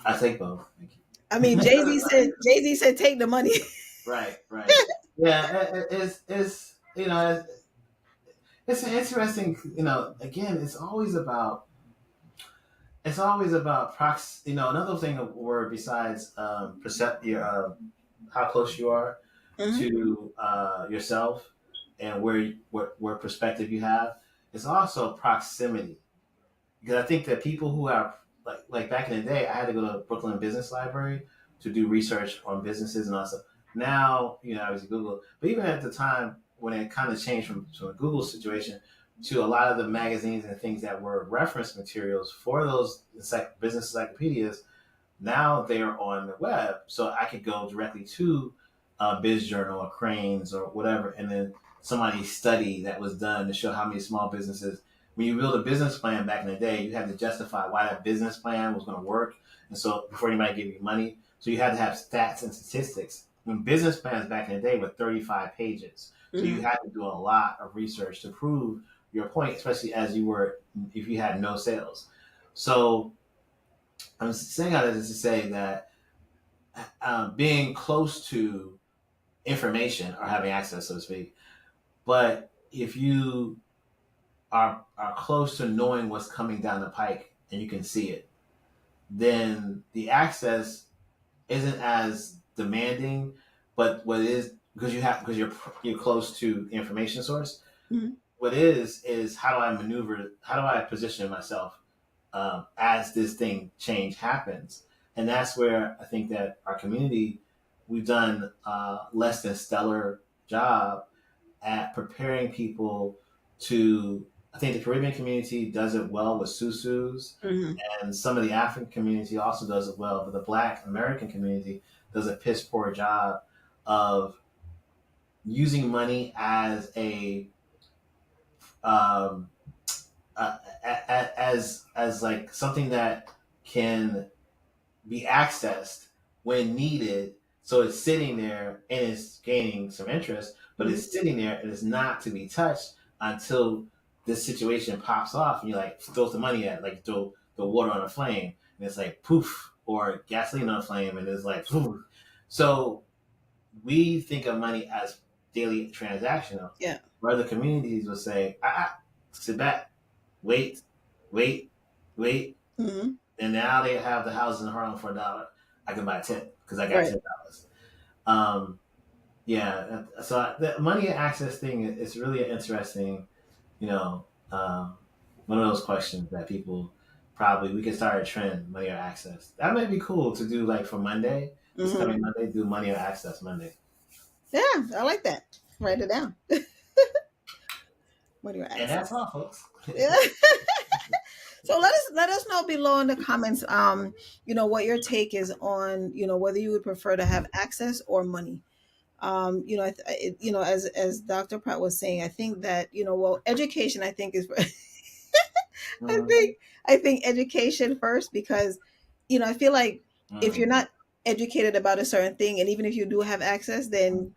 Speaker 2: I take both. Thank
Speaker 1: I mean,
Speaker 2: you.
Speaker 1: Jay Z said take the money.
Speaker 2: Right, right. Yeah, it's it's an interesting. Again, it's always about prox. Another thing of word besides percept your how close you are
Speaker 1: Hmm.
Speaker 2: to yourself and where perspective you have. It's also proximity, because I think that people who are like back in the day, I had to go to Brooklyn Business Library to do research on businesses and also now obviously Google, but even at the time when it kind of changed from a Google situation to a lot of the magazines and things that were reference materials for those business encyclopedias, now they're on the web, so I could go directly to Biz Journal or Cranes or whatever, and then somebody's study that was done to show how many small businesses. When you build a business plan back in the day, you had to justify why that business plan was going to work, and so before anybody gave you money, so you had to have stats and statistics. When business plans back in the day were 35 pages, so you
Speaker 1: Hmm.
Speaker 2: had to do a lot of research to prove your point, especially if you had no sales. So I'm saying all this to say that being close to information or having access, so to speak, but if you are close to knowing what's coming down the pike and you can see it, then the access isn't as demanding. But what it is, because you're close to the information source,
Speaker 1: Hmm.
Speaker 2: what it is how do I maneuver? How do I position myself as this thing change happens. And that's where I think that our community, we've done less than stellar job at preparing people to. I think the Caribbean community does it well with susus,
Speaker 1: Hmm.
Speaker 2: and some of the African community also does it well, but the Black American community does a piss poor job of using money as a um, as like something that can be accessed when needed. So it's sitting there and it's gaining some interest, but
Speaker 1: Mhm.
Speaker 2: it's sitting there and it's not to be touched until this situation pops off and you like throw some money at it, like throw the water on a flame and it's like poof, or gasoline on a flame and it's like poof. So we think of money as daily transactional.
Speaker 1: Yeah.
Speaker 2: Where other communities will say, sit back, wait, wait, wait,
Speaker 1: Hmm.
Speaker 2: and now they have the houses in Harlem for $1. I can buy 10 because I got
Speaker 1: Right.
Speaker 2: $10. Um, yeah, so the money access thing is really an interesting, you know, one of those questions that people probably we can start a trend, money or access. That might be cool to do like for Monday, this
Speaker 1: Hmm.
Speaker 2: coming Monday, do money or access Monday.
Speaker 1: Yeah, I like that. Write it down. What are your
Speaker 2: And
Speaker 1: access?
Speaker 2: that's all, folks.
Speaker 1: Yeah. So let us know below in the comments, what your take is on, whether you would prefer to have access or money. As Dr. Pratt was saying, I think that, well, education, I think is, I
Speaker 2: Mm-hmm.
Speaker 1: think, I think education first, because, I feel like if you're
Speaker 2: Mm-hmm.
Speaker 1: not educated about a certain thing, and even if you do have access, then,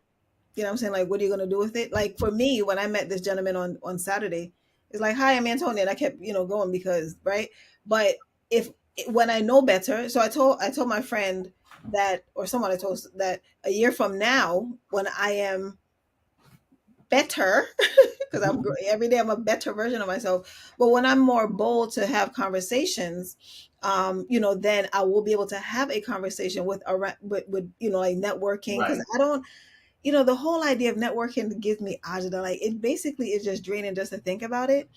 Speaker 1: what I'm saying, like, what are you going to do with it? Like for me, when I met this gentleman on Saturday, it's like, hi, I'm Antonia, and I kept, going because, right. But if when I know better, so I told my friend that, or someone I told, that a year from now, when I am better, because every day I'm a better version of myself. But when I'm more bold to have conversations, then I will be able to have a conversation with like networking, because
Speaker 2: Right.
Speaker 1: I don't, the whole idea of networking gives me agita. Like it basically is just draining just to think about it.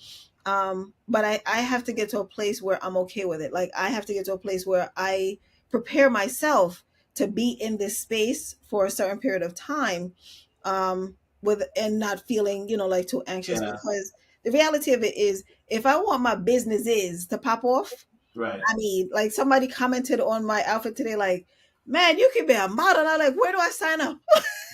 Speaker 1: But I have to get to a place where I'm okay with it. Like I have to get to a place where I prepare myself to be in this space for a certain period of time, with and not feeling, like too anxious,
Speaker 2: Yeah.
Speaker 1: because the reality of it is, if I want my businesses to pop off,
Speaker 2: Right.
Speaker 1: I mean, like somebody commented on my outfit today, like, man, you could be a model. And I'm like, where do I sign up?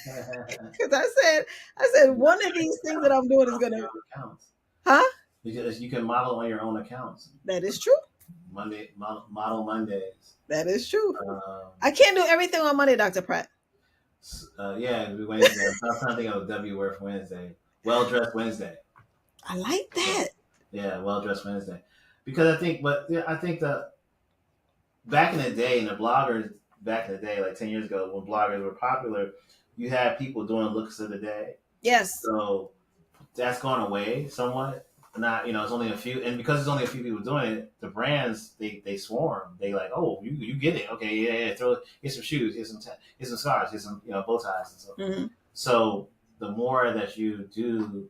Speaker 1: Because I said,
Speaker 2: You
Speaker 1: one of these things that I'm doing is
Speaker 2: your
Speaker 1: gonna,
Speaker 2: own accounts.
Speaker 1: huh?
Speaker 2: Because you can model on your own accounts.
Speaker 1: That is true.
Speaker 2: Model Mondays.
Speaker 1: That is true.
Speaker 2: Um,
Speaker 1: I can't do everything on Monday, Dr. Pratt.
Speaker 2: yeah, it'll be Wednesday. I'm trying to think of a W word for Wednesday. Well dressed Wednesday.
Speaker 1: I like
Speaker 2: Yeah,
Speaker 1: that.
Speaker 2: yeah, well dressed Wednesday. Because I think, but yeah, I think that back in the day, and the bloggers back in the day, like 10 years ago, when bloggers were popular, you had people doing looks of the day.
Speaker 1: Yes.
Speaker 2: So that's gone away somewhat. Not, it's only a few, and because there's only a few people doing it, the brands they swarm. They like, oh, you get it, okay, yeah, get some shoes, get some scarves, get some bow ties and stuff.
Speaker 1: Hmm.
Speaker 2: So the more that you do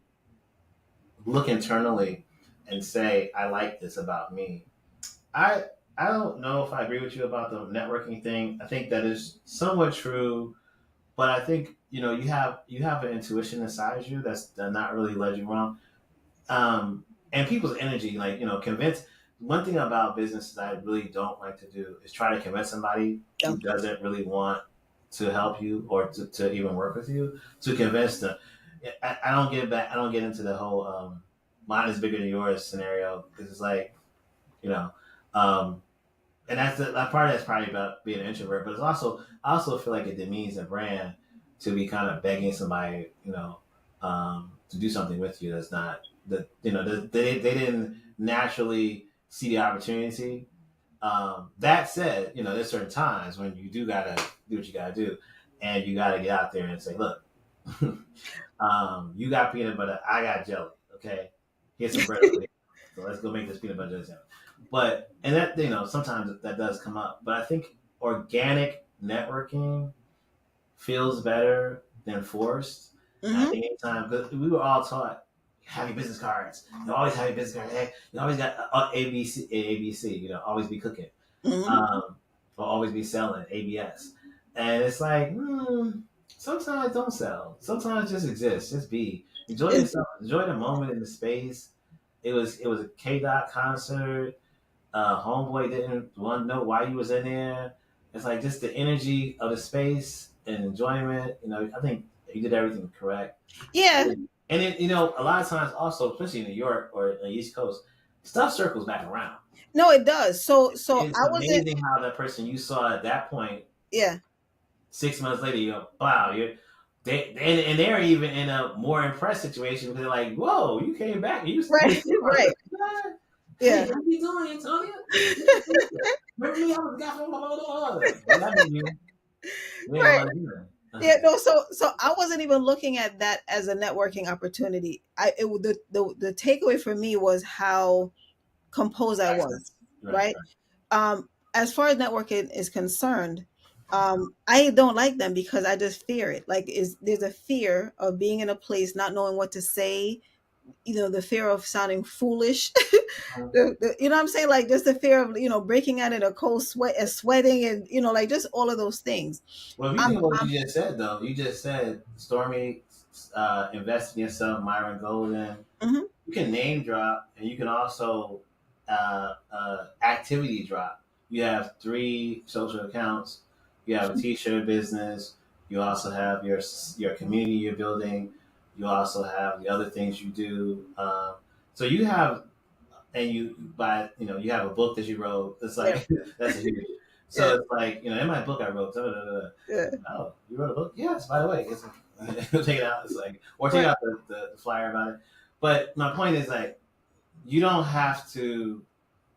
Speaker 2: look internally and say, I like this about me. I I don't know if I agree with you about the networking thing. I think that is somewhat true, but I think you have an intuition inside you that's not really led you wrong. And people's energy, like convince. One thing about business that I really don't like to do is try to convince somebody
Speaker 1: Yeah.
Speaker 2: who doesn't really want to help you or to even work with you to convince them. I don't get back. I don't get into the whole mine is bigger than yours scenario because it's like you know, um, and that part that's probably about being an introvert, but it's also I also feel like it demeans a brand to be kind of begging somebody, to do something with you that's not that they didn't naturally see the opportunity. That said, there's certain times when you do gotta do what you gotta do, and you gotta get out there and say, look, you got peanut butter, I got jelly. Okay, here's some bread over here. So let's go make this peanut butter jelly. But and that sometimes that does come up. But I think organic networking feels better than forced. And I
Speaker 1: Hmm.
Speaker 2: think anytime because we were all taught have your business cards. You always have your business card. Hey, you always got ABC, ABC. Always be cooking,
Speaker 1: Hmm.
Speaker 2: um, or always be selling ABS. And it's like sometimes don't sell. Sometimes just exist. Just be. Enjoy
Speaker 1: It's,
Speaker 2: yourself. Enjoy the moment in the space. It was a K Dot concert. Homeboy didn't want to know why you was in there. It's like just the energy of the space and enjoyment. I think you did everything correct.
Speaker 1: yeah.
Speaker 2: And it, a lot of times also, especially in New York or on the East Coast, stuff circles back around.
Speaker 1: No, it does. So
Speaker 2: It's
Speaker 1: I wasn't.
Speaker 2: amazing how that person you saw at that point,
Speaker 1: Yeah.
Speaker 2: 6 months later, you go, wow, and they're even in a more impressed situation because they're like, whoa, you came back. You
Speaker 1: Right.
Speaker 2: still
Speaker 1: Right.
Speaker 2: hey,
Speaker 1: Yeah.
Speaker 2: how you doing, Antonia? Remember me? I was the guy from blah, blah, blah, blah. Well, that means you ain't gonna
Speaker 1: Right.
Speaker 2: let it do
Speaker 1: Yeah.
Speaker 2: that.
Speaker 1: No. So I wasn't even looking at that as a networking opportunity. The takeaway for me was how composed I was.
Speaker 2: Access. Right,
Speaker 1: Right. As far as networking is concerned, I don't like them because I just fear it. Like, is there's a fear of being in a place not knowing what to say, the fear of sounding foolish.
Speaker 2: right.
Speaker 1: You know what I'm saying? Like, just the fear of, breaking out in a cold sweat and sweating, and like just all of those things.
Speaker 2: Well, if you
Speaker 1: I'm,
Speaker 2: think about what
Speaker 1: I'm
Speaker 2: you just said, though, you just said Stormy invest in yourself, Myron Golden.
Speaker 1: mhm.
Speaker 2: You can name drop, and you can also activity drop. You have 3 social accounts. You have a T-shirt business. You also have your community you're building. You also have the other things you do. So you have, and you have a book that you wrote. It's
Speaker 1: Yeah.
Speaker 2: like that's a huge.
Speaker 1: Yeah.
Speaker 2: So it's like in my book I wrote. Da, da, da, da.
Speaker 1: Yeah.
Speaker 2: Oh, you wrote a book? Yes. By the way, take it out. It's like, or take
Speaker 1: Right.
Speaker 2: out the flyer about it. But my point is, like, you don't have to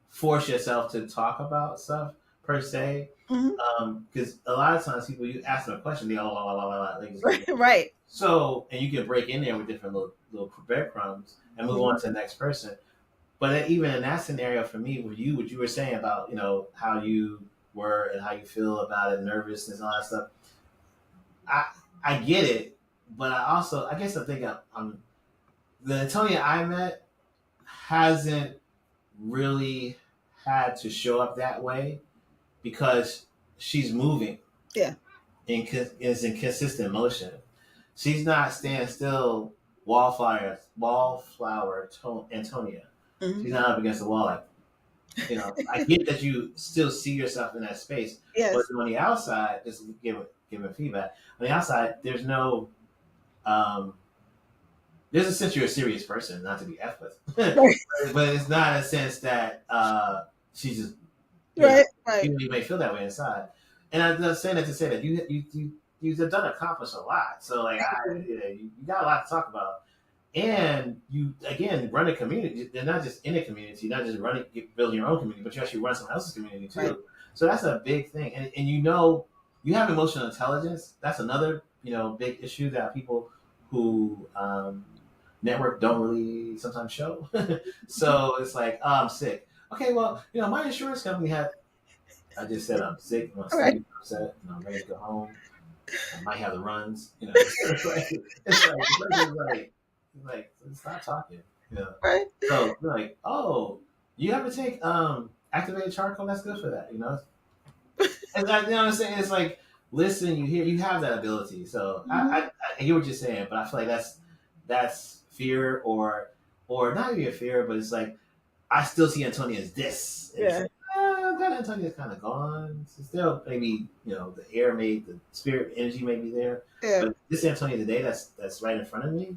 Speaker 2: force yourself to talk about stuff per se,
Speaker 1: Mhm.
Speaker 2: because a lot of times people, you ask them a question, they go, la, la, la, la, la, they just
Speaker 1: Right. Right.
Speaker 2: so, and you can break in there with different little breadcrumbs and move
Speaker 1: Mhm.
Speaker 2: on to the next person. But even in that scenario, for me, with you, what you were saying about how you were and how you feel about it, nervousness and all that stuff, I I get it, but I guess I think I'm the Antonia I met hasn't really had to show up that way because she's moving
Speaker 1: Yeah.
Speaker 2: and is in consistent motion. She's not staying still, Antonia.
Speaker 1: Mhm.
Speaker 2: She's not up against the wall. Like, I get that you still see yourself in that space, but
Speaker 1: Yes.
Speaker 2: on the outside, just giving feedback. On the outside, there's no um, there's a sense you're a serious person, not to be f with,
Speaker 1: Right.
Speaker 2: but it's not a sense that she's just you know
Speaker 1: Right. Right.
Speaker 2: you may feel that way inside. And I'm just saying that to say that you've done accomplish a lot. So like you got a lot to talk about, and you again run a community. They're not just in a community, not just building your own community, but you actually run someone else's community
Speaker 1: Right.
Speaker 2: too. So that's a big thing, and you have emotional intelligence. That's another big issue that people who network don't really sometimes show. So it's like, oh, I'm sick. Okay, well, my insurance company had. I just said I'm sick. I'm
Speaker 1: Right.
Speaker 2: sleepy. I'm upset. I'm ready to go home. I might have the runs. The person is like, stop talking.
Speaker 1: Right.
Speaker 2: So they're like, oh, you have to take activated charcoal. That's good for that. And you know what I'm saying? It's like, listen, you have that ability. So
Speaker 1: Mhm.
Speaker 2: I hear what you're saying, but I feel like that's fear or not even fear, but it's like I still see Antonia as this. And it's
Speaker 1: Yeah.
Speaker 2: like, that Antonia's kind of gone. It's still maybe the air the spirit energy may be there,
Speaker 1: Yeah.
Speaker 2: but this Antonia today that's right in front of me,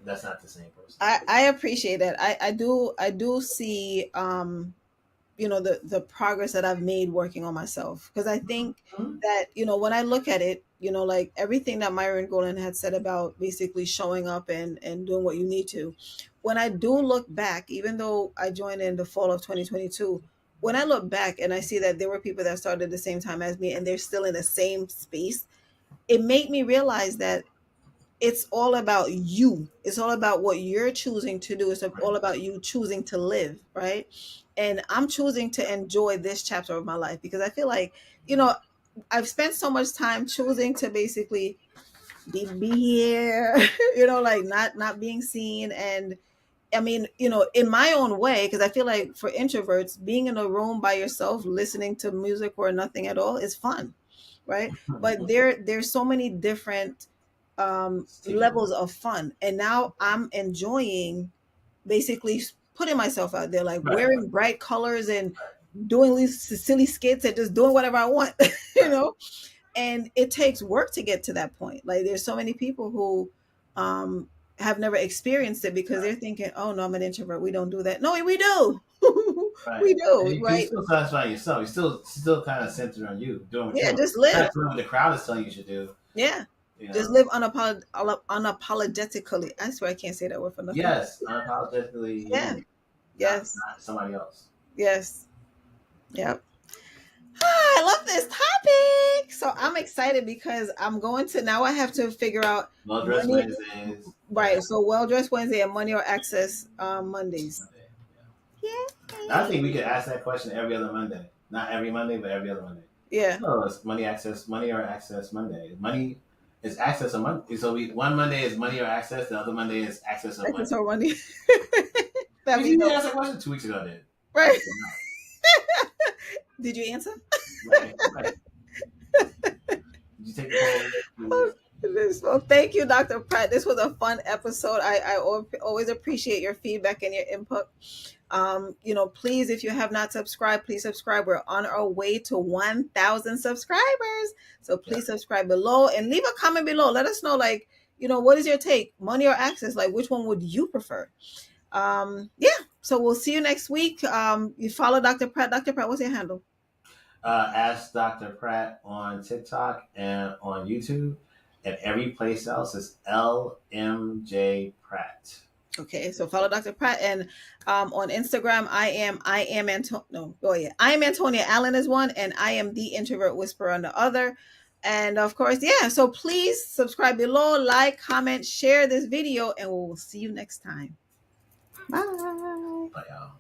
Speaker 2: that's not the same person.
Speaker 1: I appreciate that. I do see the progress that I've made working on myself, because I think
Speaker 2: Mhm.
Speaker 1: that when I look at it, like everything that Myron Golden had said about basically showing up and doing what you need to, when I do look back, even though I joined in the fall of 2022, when I look back and I see that there were people that started at the same time as me and they're still in the same space, it made me realize that it's all about you. It's all about what you're choosing to do. It's
Speaker 2: Right.
Speaker 1: all about you choosing to live, right? And I'm choosing to enjoy this chapter of my life because I feel like, you know, I've spent so much time choosing to basically be here, like not being seen. And I mean, in my own way, because I feel like for introverts, being in a room by yourself, listening to music or nothing at all is fun, right? But there's so many different
Speaker 2: Stimulus.
Speaker 1: levels of fun, and now I'm enjoying basically putting myself out there, like
Speaker 2: Right.
Speaker 1: wearing bright colors and doing these silly skits and just doing whatever I want, you
Speaker 2: Right.
Speaker 1: know and it takes work to get to that point. Like there's so many people who have never experienced it because they're thinking, "Oh no, I'm an introvert. We don't do that." No, we do.
Speaker 2: Right.
Speaker 1: We
Speaker 2: And
Speaker 1: do,
Speaker 2: you
Speaker 1: right?
Speaker 2: still satisfy yourself. You still kind of centered on you, doing what you
Speaker 1: Yeah,
Speaker 2: want.
Speaker 1: just live.
Speaker 2: Not doing what the crowd is telling you should do.
Speaker 1: Yeah,
Speaker 2: You
Speaker 1: just
Speaker 2: know.
Speaker 1: live unapologetically. I swear I can't say that word for nothing.
Speaker 2: Yes, unapologetically
Speaker 1: Yeah.
Speaker 2: you,
Speaker 1: Yes.
Speaker 2: not somebody else.
Speaker 1: Yes. Yep. Ah, I love this topic. So I'm excited because I'm going to now. I have to figure out
Speaker 2: Well dressed
Speaker 1: money.
Speaker 2: Wednesdays. Yeah.
Speaker 1: Right. So well dressed Wednesday and money or access Mondays.
Speaker 2: Monday. I
Speaker 1: Yay.
Speaker 2: think we could ask that question every other Monday. Not every Monday, but every other Monday.
Speaker 1: Yeah.
Speaker 2: So it's money or access Monday. Money is access a Monday. So one Monday is money or access, the other Monday is access of money.
Speaker 1: Access or money. That'd
Speaker 2: Did
Speaker 1: be
Speaker 2: you
Speaker 1: dope.
Speaker 2: ask that question 2 weeks ago? I did. I
Speaker 1: Right.
Speaker 2: did not.
Speaker 1: Did you answer?
Speaker 2: Right, right. Did you take the poll?
Speaker 1: Oh, goodness. Well, thank you, Dr. Pratt. This was a fun episode. I always appreciate your feedback and your input. Please, if you have not subscribed, please subscribe. We're on our way to 1,000 subscribers. So please subscribe below and leave a comment below. Let us know, like, what is your take? Money or access? Like, which one would you prefer? Yeah. So we'll see you next week. You follow Dr. Pratt. Dr. Pratt, what's your handle?
Speaker 2: Ask Dr. Pratt on TikTok and on YouTube. And every place else is LMJ Pratt.
Speaker 1: Okay, so follow Dr. Pratt and on Instagram, I am Antonia Allen is one, and I am the Introvert Whisperer on the other. And of course, yeah. So please subscribe below, like, comment, share this video, and we'll see you next time. Bye.
Speaker 2: Bye, y'all.